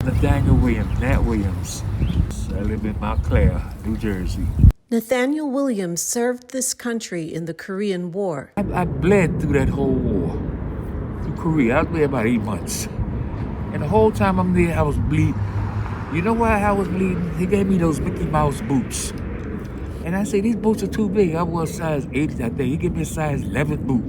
Nathaniel Williams, Nat Williams. I live in Montclair, New Jersey. Nathaniel Williams served this country in the Korean War. I bled through that whole war, through Korea. I was there about 8 months. And the whole time I'm there, I was bleeding. You know why I was bleeding? He gave me those Mickey Mouse boots. And I said, these boots are too big. I was size 8, I think. He gave me a size 11 boot.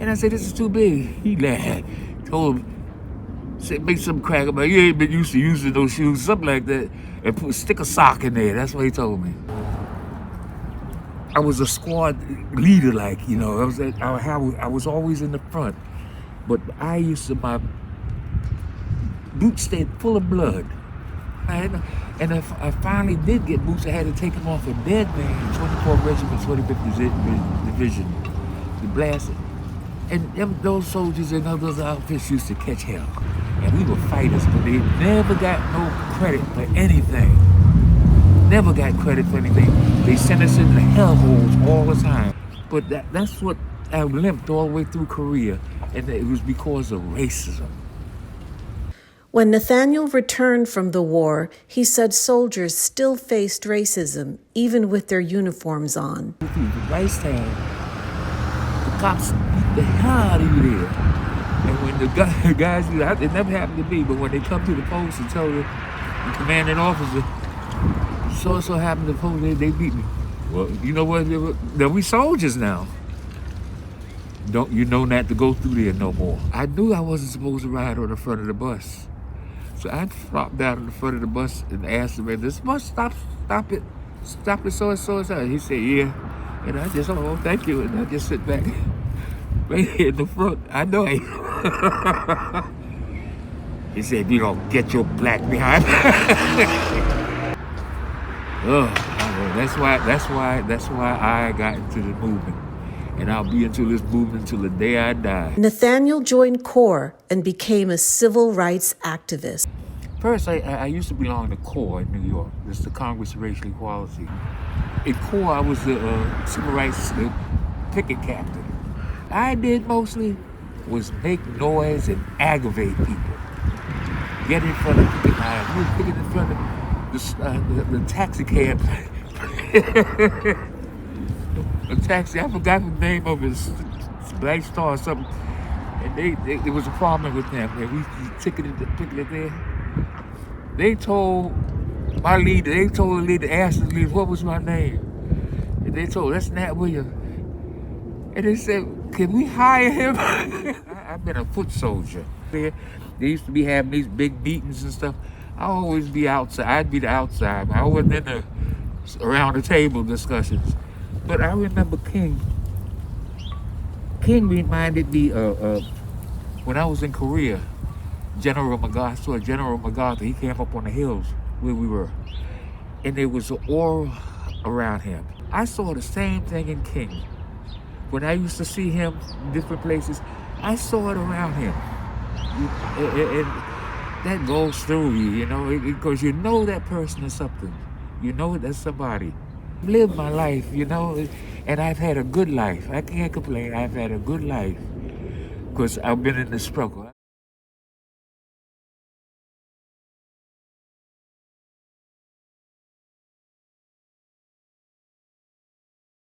And I said, this is too big. He laughed. Told him, said, make some crack about, you ain't been used to using those shoes, something like that. And stick a sock in there. That's what he told me. I was a squad leader, like, you know. I was always in the front. But my boots stayed full of blood. And if I finally did get boots, I had to take them off a dead man, 24th Regiment, 25th Division, to blast it. And those soldiers in those outfits used to catch hell. And we were fighters, but they never got no credit for anything. Never got credit for anything. They sent us into hellholes all the time. But that's what I limped all the way through Korea, and it was because of racism. When Nathaniel returned from the war, he said soldiers still faced racism, even with their uniforms on. The right hand, the cops beat the hell out of you there. And when the guys, it never happened to me, but when they come to the post and tell the commanding officer, so happened to the post, they beat me. Well, you know what? We soldiers now. Don't you know not to go through there no more. I knew I wasn't supposed to ride on the front of the bus. So I flopped down in the front of the bus and asked him, this bus stop it, so and so. He said, yeah. And I just, oh, thank you. And I just sit back right here in the front. I know He said, you don't get your black behind. That's why I got into the movement. And I'll be into this movement until the day I die. Nathaniel joined CORE and became a civil rights activist. First, I used to belong to CORE in New York. It's the Congress of Racial Equality. In CORE, I was the civil rights picket captain. I did mostly was make noise and aggravate people. Get in front of picket lines. We were picking in front of the taxi cab. A taxi, I forgot the name of it, Black Star or something. And there was a problem with them. And we ticketed there. They told the leader, asked the leader, what was my name? And they told, that's Nat Williams. And they said, can we hire him? I've been a foot soldier. They used to be having these big meetings and stuff. I always be outside. I'd be the outside. I wasn't in the around the table discussions. But I remember King. King reminded me of when I was in Korea, General MacArthur, he came up on the hills where we were. And there was an aura around him. I saw the same thing in King. When I used to see him in different places, I saw it around him. And that goes through you, you know, because you know that person is something. You know that's somebody. Live my life, you know, and I've had a good life. I can't complain. I've had a good life because I've been in the struggle.